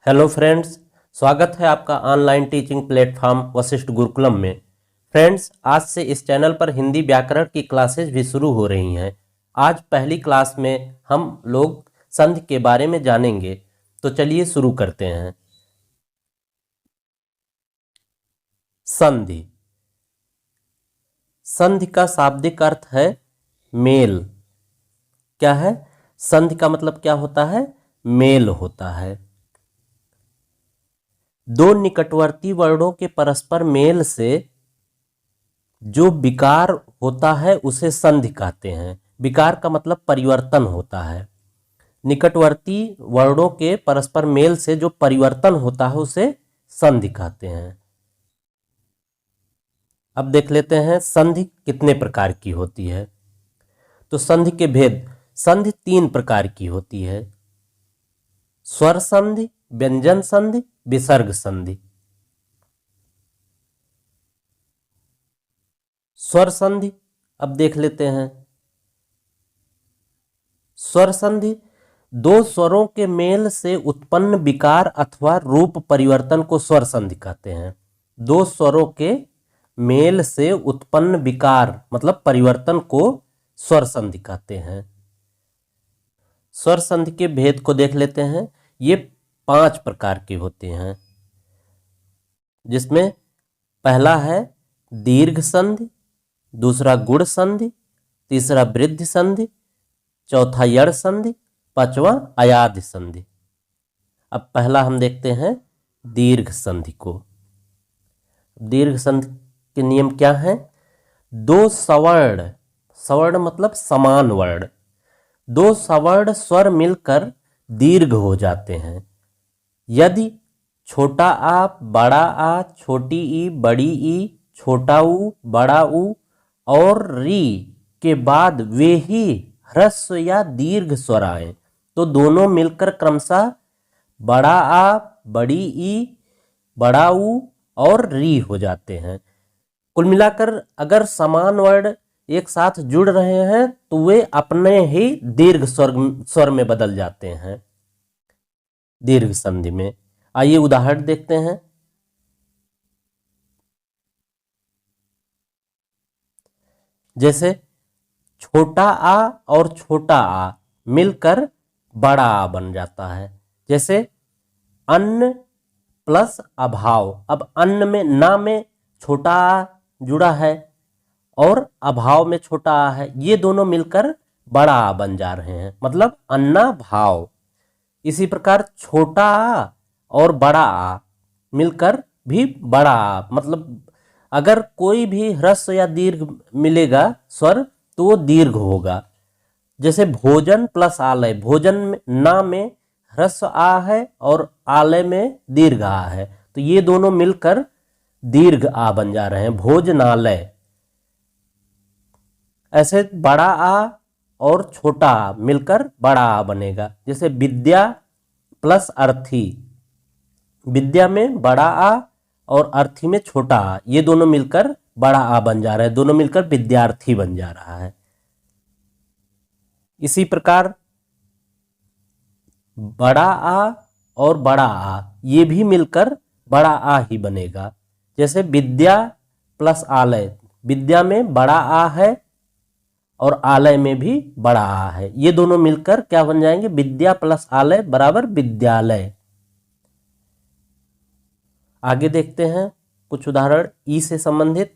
Hello friends, स्वागत है आपका online teaching platform Vashishtha Gurukulam में। फ्रेंड्स, आज से इस चैनल पर हिंदी व्याकरण की क्लासेज भी शुरू हो रही हैं। आज पहली क्लास में हम लोग संधि के बारे में जानेंगे, तो चलिए शुरू करते हैं। संधि। संधि का शाब्दिक अर्थ है मेल। क्या है? संधि का मतलब क्या होता है? मेल होता है। दो निकटवर्ती वर्णों के परस्पर मेल से जो विकार होता है उसे संधि कहते हैं। विकार का मतलब परिवर्तन होता है। निकटवर्ती वर्णों के परस्पर मेल से जो परिवर्तन होता है उसे संधि कहते हैं। अब देख लेते हैं संधि कितने प्रकार की होती है। तो संधि के भेद। संधि 3 प्रकार की होती है: स्वर संधि, व्यंजन संधि, विसर्ग संधि। स्वर संधि अब देख लेते हैं। स्वर संधि दो स्वरों के मेल से उत्पन्न विकार अथवा रूप परिवर्तन को स्वर संधि कहते हैं। दो स्वरों के मेल से उत्पन्न विकार मतलब परिवर्तन को स्वर संधि कहते हैं। स्वर संधि के भेद को देख लेते हैं। ये 5 प्रकार के होते हैं, जिसमें पहला है दीर्घ संधि, दूसरा गुण संधि, तीसरा वृद्धि संधि, चौथा यड़ संधि, पांचवा अयाध संधि। अब पहला हम देखते हैं दीर्घ संधि को। दीर्घ संधि के नियम क्या हैं? दो सवर्ण, सवर्ण मतलब समान वर्ण, दो सवर्ण स्वर मिलकर दीर्घ हो जाते हैं यदि छोटा आ, बड़ा आ, छोटी ई, बड़ी ई, छोटा ऊ, बड़ा ऊ और री के बाद वे ही ह्रस्व या दीर्घ स्वर आए तो दोनों मिलकर क्रमशः बड़ा आ, बड़ी ई, बड़ा ऊ और री हो जाते हैं। कुल मिलाकर अगर समान वर्ण एक साथ जुड़ रहे हैं तो वे अपने ही दीर्घ स्वर में बदल जाते हैं, दीर्घ संधि में। आइए उदाहरण देखते हैं। जैसे छोटा आ और छोटा आ मिलकर बड़ा आ बन जाता है। जैसे अन्न प्लस अभाव। अब अन्न में ना में छोटा आ जुड़ा है और अभाव में छोटा आ है, ये दोनों मिलकर बड़ा आ बन जा रहे हैं, मतलब अन्ना भाव। इसी प्रकार छोटा आ और बड़ा आ मिलकर भी बड़ा आ, मतलब अगर कोई भी ह्रस्व या दीर्घ मिलेगा स्वर तो वो दीर्घ होगा। जैसे भोजन प्लस आलय। भोजन में ना में ह्रस्व आ है और आलय में दीर्घ आ है, तो ये दोनों मिलकर दीर्घ आ बन जा रहे हैं, भोजनालय। ऐसे बड़ा आ और छोटा आ मिलकर बड़ा आ बनेगा। जैसे विद्या प्लस अर्थी। विद्या में बड़ा आ और अर्थी में छोटा आ, ये दोनों मिलकर बड़ा आ बन जा रहा है, दोनों मिलकर विद्यार्थी बन जा रहा है। इसी प्रकार बड़ा आ और बड़ा आ ये भी मिलकर बड़ा आ ही बनेगा। जैसे विद्या प्लस आलय। विद्या में बड़ा आ है और आलय में भी बड़ा आ है, ये दोनों मिलकर क्या बन जाएंगे? विद्या प्लस आलय बराबर विद्यालय। आगे देखते हैं कुछ उदाहरण ई से संबंधित।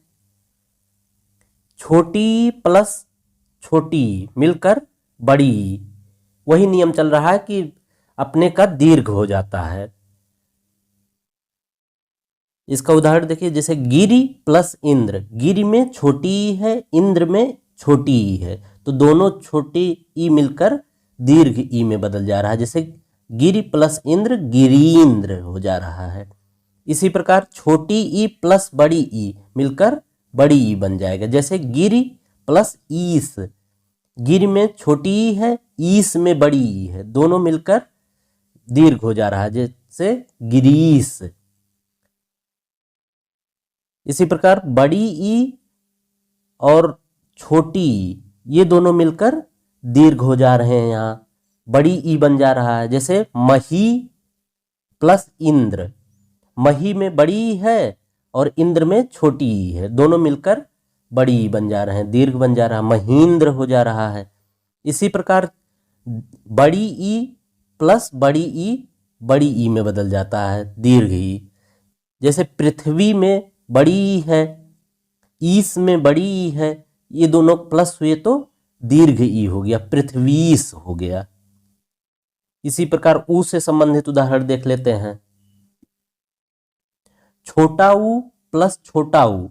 छोटी प्लस छोटी मिलकर बड़ी ई, वही नियम चल रहा है कि अपने का दीर्घ हो जाता है। इसका उदाहरण देखिए, जैसे गिरि प्लस इंद्र। गिरि में छोटी ई है, इंद्र में छोटी ई है, तो दोनों छोटी ई मिलकर दीर्घ ई में बदल जा रहा है। जैसे गिरि प्लस इंद्र गिरीन्द्र हो जा रहा है। इसी प्रकार छोटी ई प्लस बड़ी ई मिलकर बड़ी ई बन जाएगा। जैसे गिरि प्लस ईस। गिरि में छोटी ई है, ईस में बड़ी ई है, दोनों मिलकर दीर्घ हो जा रहा है, जैसे गिरीश। इसी प्रकार बड़ी ई और छोटी ई ये दोनों मिलकर दीर्घ हो जा रहे हैं, यहां बड़ी ई बन जा रहा है। जैसे मही प्लस इंद्र, मही में बड़ी ई है और इंद्र में छोटी ई है, दोनों मिलकर बड़ी ई बन जा रहे हैं, दीर्घ बन जा रहा है, महींद्र हो जा रहा है। इसी प्रकार बड़ी ई प्लस बड़ी ई में बदल जाता है, दीर्घ ई। जैसे पृथ्वी में बड़ी ई है, ईस में बड़ी ई है, ये दोनों प्लस हुए तो दीर्घ ई हो गया, पृथ्वीस हो गया। इसी प्रकार ऊ से संबंधित उदाहरण देख लेते हैं। छोटा ऊ प्लस छोटा ऊ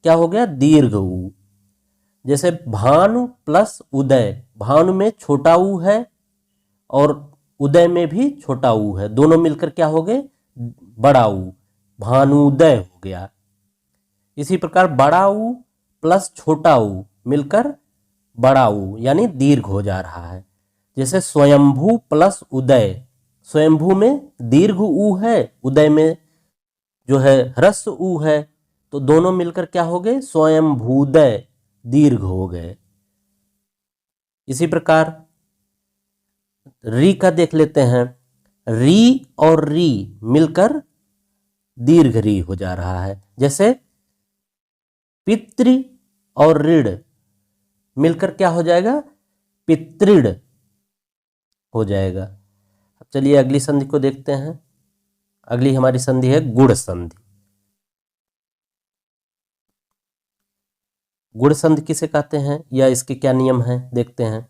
क्या हो गया, दीर्घ ऊ। जैसे भानु प्लस उदय, भानु में छोटा ऊ है और उदय में भी छोटा ऊ है, दोनों मिलकर क्या हो गए, बड़ा ऊ, भानुदय हो गया। इसी प्रकार बड़ा ऊ प्लस छोटा ऊ मिलकर बड़ा ऊ यानी दीर्घ हो जा रहा है। जैसे स्वयंभू प्लस उदय, स्वयंभू में दीर्घ ऊ है, उदय में जो है ह्रस्व ऊ है, तो दोनों मिलकर क्या हो गए, स्वयंभूदय, दीर्घ हो गए। इसी प्रकार री का देख लेते हैं। री और री मिलकर दीर्घ री हो जा रहा है। जैसे पितृ और ऋण मिलकर क्या हो जाएगा, पितृण हो जाएगा। अब चलिए अगली संधि को देखते हैं। अगली हमारी संधि है गुण संधि। गुण संधि किसे कहते हैं या इसके क्या नियम हैं देखते हैं।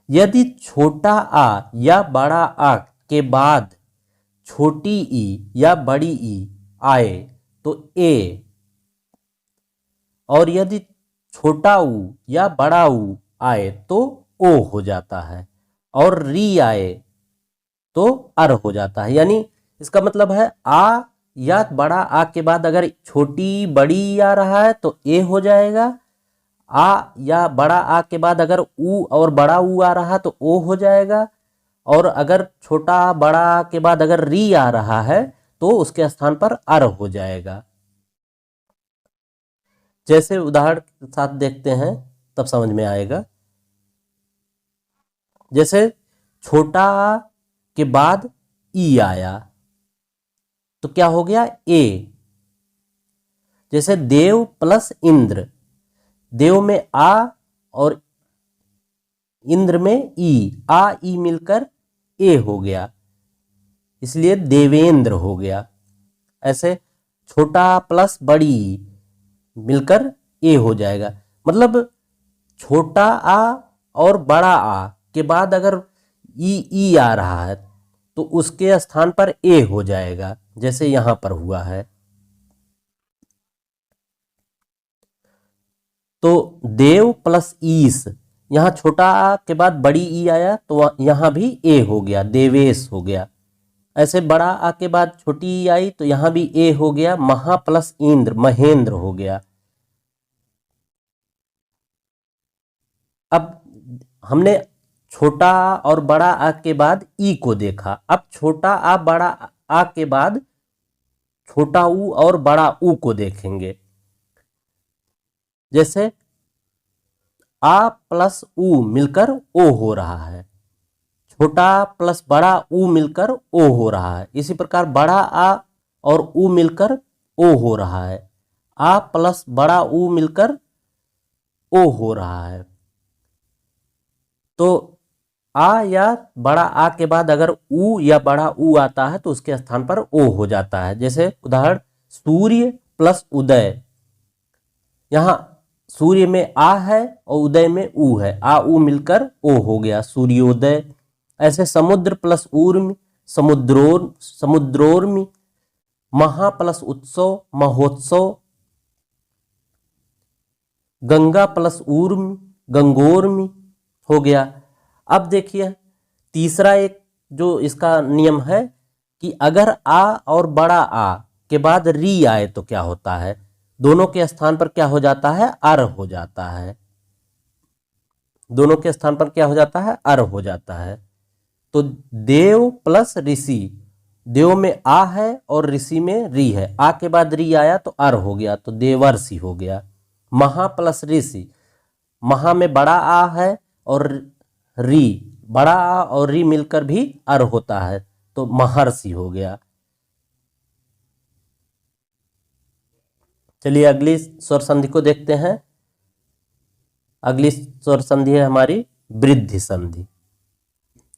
यदि छोटा आ या बड़ा आ के बाद छोटी ई या बड़ी ई आए तो ए, और यदि छोटा ऊ या बड़ा ऊ आए तो ओ हो जाता है, और री आए तो अर हो जाता है। यानी इसका मतलब है आ या बड़ा आ के बाद अगर छोटी बड़ी आ रहा है तो ए हो जाएगा, आ या बड़ा आ के बाद अगर ऊ और बड़ा ऊ आ रहा तो ओ हो जाएगा, और अगर छोटा बड़ा आ के बाद अगर री आ रहा है तो उसके स्थान पर अर हो जाएगा। जैसे उदाहरण के साथ देखते हैं तब समझ में आएगा। जैसे छोटा आ के बाद ई आया तो क्या हो गया, ए। जैसे देव प्लस इंद्र, देव में आ और इंद्र में ई, आ ई मिलकर ए हो गया, इसलिए देवेंद्र हो गया। ऐसे छोटा प्लस बड़ी मिलकर ए हो जाएगा। मतलब छोटा आ और बड़ा आ के बाद अगर ई आ रहा है तो उसके स्थान पर ए हो जाएगा, जैसे यहां पर हुआ है। तो देव प्लस ईस, यहां छोटा आ के बाद बड़ी ई आया तो यहां भी ए हो गया, देवेश हो गया। ऐसे बड़ा आ के बाद छोटी ई आई तो यहां भी ए हो गया, महा प्लस इंद्र, महेंद्र हो गया। अब हमने छोटा आ और बड़ा आ के बाद ई को देखा। अब छोटा आ बड़ा आ के बाद छोटा ऊ और बड़ा ऊ को देखेंगे। जैसे आ प्लस ऊ मिलकर ओ हो रहा है, छोटा प्लस बड़ा ऊ मिलकर ओ हो रहा है। इसी प्रकार बड़ा आ और ऊ मिलकर ओ हो रहा है, आ प्लस बड़ा ऊ मिलकर ओ हो रहा है। तो आ या बड़ा आ के बाद अगर ऊ या बड़ा ऊ आता है तो उसके स्थान पर ओ हो जाता है। जैसे उदाहरण सूर्य प्लस उदय, यहां सूर्य में आ है और उदय में ऊ है, आ ऊ मिलकर ओ हो गया, सूर्योदय। ऐसे समुद्र प्लस ऊर्मी, समुद्रोर्मी, महा प्लस उत्सव, महोत्सव। गंगा प्लस ऊर्मी, गंगोर्मी हो गया। अब देखिए तीसरा एक जो इसका नियम है कि अगर आ और बड़ा आ के बाद री आए तो क्या होता है, दोनों के स्थान पर क्या हो जाता है, अर हो जाता है। दोनों के स्थान पर क्या हो जाता है, अर हो जाता है। तो देव प्लस ऋषि, देव में आ है और ऋषि में री है, आ के बाद री आया तो अर हो गया, तो देवर्षि हो गया। महा प्लस ऋषि, महा में बड़ा आ है और री, बड़ा आ और री मिलकर भी अर होता है तो महर्षि हो गया। चलिए अगली स्वर संधि को देखते हैं। अगली स्वर संधि है हमारी वृद्धि संधि।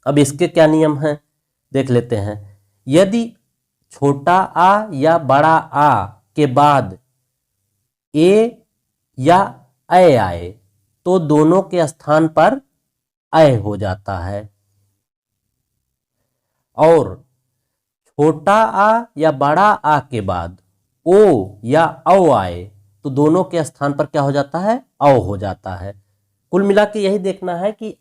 अब इसके क्या नियम हैं देख लेते हैं। यदि छोटा आ या बड़ा आ के बाद ए या ऐ आए तो दोनों के स्थान पर ऐ हो जाता है, और छोटा आ या बड़ा आ के बाद ओ या औ आए तो दोनों के स्थान पर क्या हो जाता है, औ हो जाता है। कुल मिला के यही देखना है कि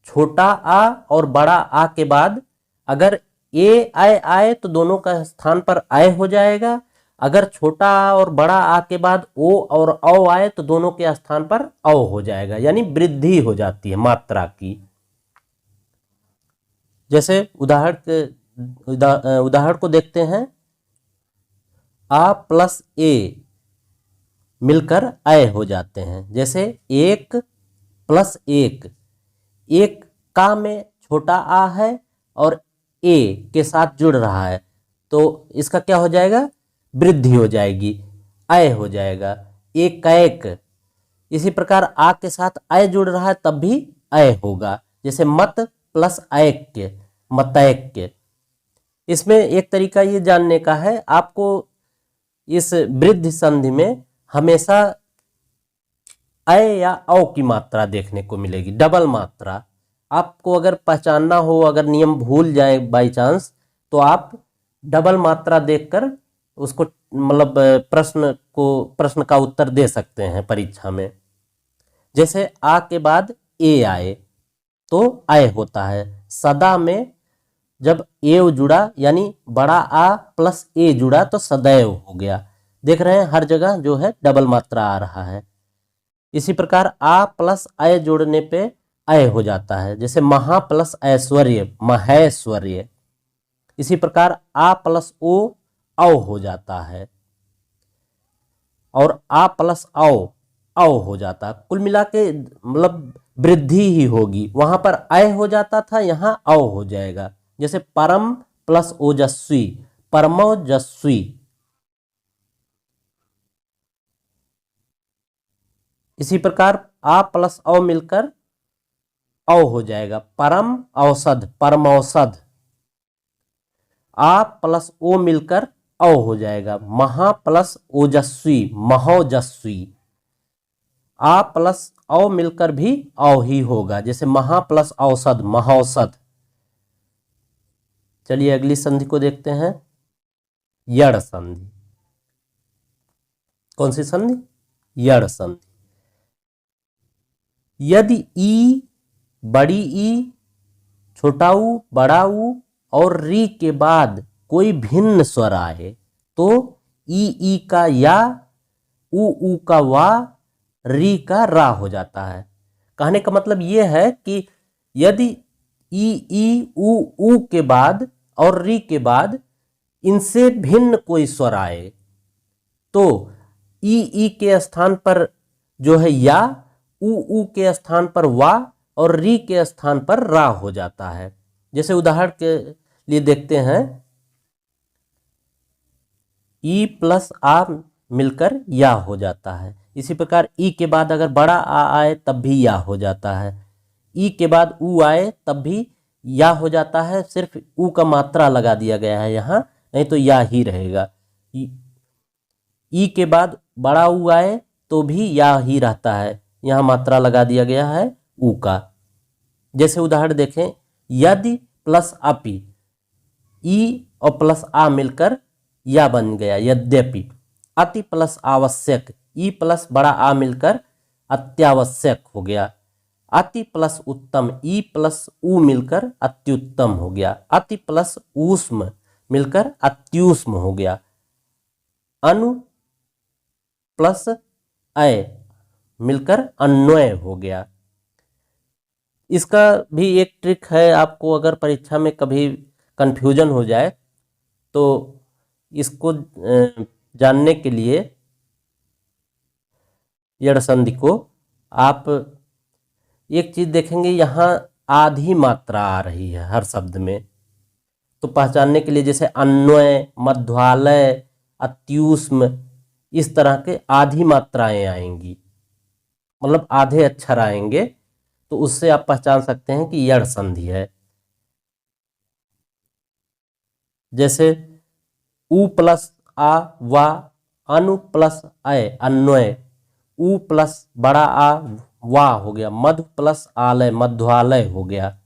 छोटा आ और बड़ा आ के बाद अगर ए आए आए तो दोनों का स्थान पर आए हो जाएगा, अगर छोटा आ और बड़ा आ के बाद ओ और औ आए तो दोनों के स्थान पर औ हो जाएगा, यानी वृद्धि हो जाती है मात्रा की। जैसे उदाहरण को देखते हैं। आ प्लस ए मिलकर ऐ हो जाते हैं। जैसे एक प्लस एक, एक का में छोटा आ है और ए के साथ जुड़ रहा है तो इसका क्या हो जाएगा, वृद्धि हो जाएगी, ऐ हो जाएगा। एक एक, इसी प्रकार आ के साथ ऐ जुड़ रहा है तब भी ऐ होगा। जैसे मत प्लस ऐक्य, मतैक्य। इसमें एक तरीका ये जानने का है, आपको इस वृद्धि संधि में हमेशा ऐ या औ की मात्रा देखने को मिलेगी, डबल मात्रा। आपको अगर पहचानना हो, अगर नियम भूल जाए बाई चांस, तो आप डबल मात्रा देखकर उसको मतलब प्रश्न का उत्तर दे सकते हैं परीक्षा में। जैसे आ के बाद ए आए तो ऐ होता है। सदा में जब एव जुड़ा यानी बड़ा आ प्लस ए जुड़ा तो सदैव हो गया। देख रहे हैं हर जगह जो है डबल मात्रा आ रहा है। इसी प्रकार आ प्लस ऐ जोड़ने पे ऐ हो जाता है। जैसे महा प्लस ऐश्वर्य, महेश्वर्य। इसी प्रकार आ प्लस ओ औ हो जाता है, और आ प्लस औ हो जाता है। कुल मिला के मतलब वृद्धि ही होगी, वहां पर ऐ हो जाता था, यहाँ औ हो जाएगा। जैसे परम प्लस ओजस्वी, परमोजस्वी। इसी प्रकार आ प्लस औ मिलकर औ हो जाएगा, परम औषध, परमौषध। आ प्लस ओ मिलकर औ हो जाएगा, महा प्लस ओजस्वी, महोजस्वी। आ प्लस औ मिलकर भी औ ही होगा, जैसे महा प्लस औषध, महौषध। चलिए अगली संधि को देखते हैं, यड़ संधि। कौन सी संधि, यड़ संधि। यदि ई, बड़ी ई, छोटा ऊ, बड़ा ऊ और री के बाद कोई भिन्न स्वर आए तो ई का या, ऊ का वा, री का रा हो जाता है। कहने का मतलब यह है कि यदि ई ऊ के बाद और री के बाद इनसे भिन्न कोई स्वर आए तो ई के स्थान पर जो है या, ऊ के स्थान पर वा और री के स्थान पर रा हो जाता है। जैसे उदाहरण के लिए देखते हैं, ई प्लस आ मिलकर या हो जाता है। इसी प्रकार ई के बाद अगर बड़ा आ आए तब भी या हो जाता है, ई के बाद ऊ आए तब भी या हो जाता है, सिर्फ ऊ का मात्रा लगा दिया गया है यहाँ, नहीं तो या ही रहेगा। ई के बाद बड़ा ऊ आए तो भी या ही रहता है, यहाँ मात्रा लगा दिया गया है ऊ का। जैसे उदाहरण देखें, यदि प्लस अपि, ई और प्लस आ मिलकर या बन गया, यद्यपि। अति प्लस आवश्यक, ई प्लस बड़ा आ मिलकर अत्यावश्यक हो गया। अति प्लस उत्तम, ई प्लस ऊ मिलकर अत्युत्तम हो गया। अति प्लस ऊष्म मिलकर अत्युष्म हो गया। अनु प्लस अय मिलकर अन्वय हो गया। इसका भी एक ट्रिक है, आपको अगर परीक्षा में कभी कंफ्यूजन हो जाए तो इसको जानने के लिए यड़ संधि को आप एक चीज देखेंगे, यहाँ आधी मात्रा आ रही है हर शब्द में, तो पहचानने के लिए जैसे अन्वय, मध्वालय, अत्युष्म, इस तरह के आधी मात्राएं आएंगी, मतलब आधे अक्षर आएंगे, तो उससे आप पहचान सकते हैं कि यड़ संधि है। जैसे उ प्लस आ वा, अनु प्लस अय अन्वय, उ प्लस बड़ा आ वा हो गया, मध्य प्लस आलय मध्वालय हो गया।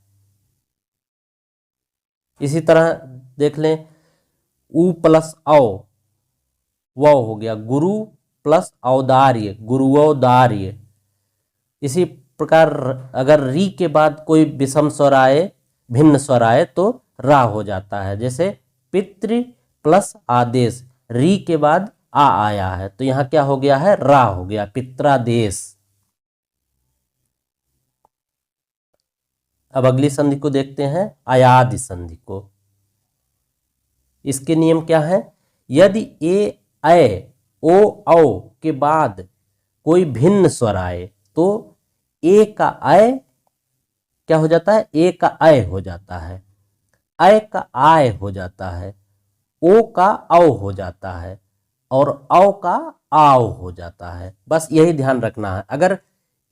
इसी तरह देख लें, उ प्लस औ वो हो गया, गुरु प्लस औदार्य गुरुऔदार्य। इसी प्रकार अगर री के बाद कोई विषम स्वर आए, भिन्न स्वर आए, तो रा हो जाता है। जैसे पितृ प्लस आदेश, री के बाद आ आया है तो यहाँ क्या हो गया है, रा हो गया, पित्रादेश। अब अगली संधि को देखते हैं, अयादि संधि को। इसके नियम क्या है, यदि ए ऐ ओ औ के बाद कोई भिन्न स्वर आए तो ए का ऐ क्या हो जाता है, ए का ऐ हो जाता है, ऐ का आय हो जाता है, ओ का औ हो जाता है और औ का आव हो जाता है। बस यही ध्यान रखना है। अगर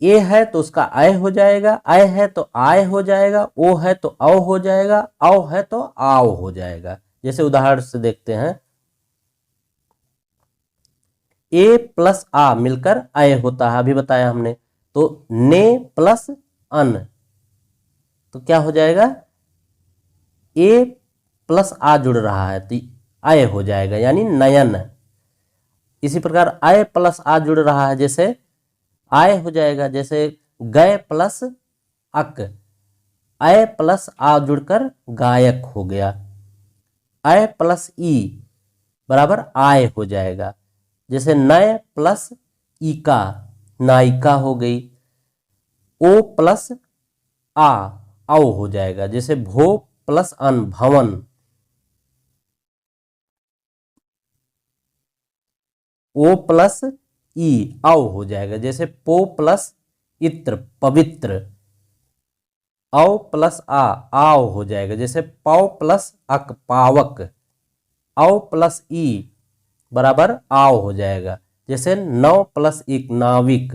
ए है तो उसका आय हो जाएगा, आय है तो आय हो जाएगा, ओ है तो औ हो जाएगा, औ है तो आव हो जाएगा। जैसे उदाहरण से देखते हैं, ए प्लस आ मिलकर आय होता है, अभी बताया हमने। तो ने प्लस अन तो क्या हो जाएगा, ए प्लस आ जुड़ रहा है तो आय हो जाएगा, यानी नयन। इसी प्रकार आय प्लस आ जुड़ रहा है, जैसे आय हो जाएगा, जैसे गय प्लस अक, आय प्लस आ जुड़कर गायक हो गया। आय प्लस ई बराबर आय हो जाएगा, जैसे नय प्लस इका नायिका हो गई। ओ प्लस आ औ हो जाएगा, जैसे भो प्लस अन भवन। ओ प्लस ई औ हो जाएगा, जैसे पो प्लस इत्र पवित्र। औ प्लस आ आव हो जाएगा, जैसे पौ प्लस अक पावक। औ प्लस ई बराबर आव हो जाएगा, जैसे नौ प्लस एक नाविक।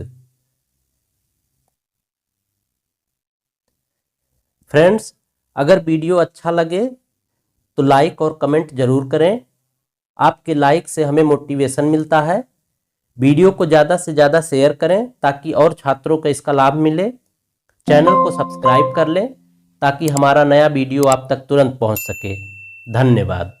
फ्रेंड्स, अगर वीडियो अच्छा लगे तो लाइक और कमेंट जरूर करें। आपके लाइक से हमें मोटिवेशन मिलता है। वीडियो को ज़्यादा से ज़्यादा शेयर करें ताकि और छात्रों को इसका लाभ मिले। चैनल को सब्सक्राइब कर लें ताकि हमारा नया वीडियो आप तक तुरंत पहुंच सके। धन्यवाद।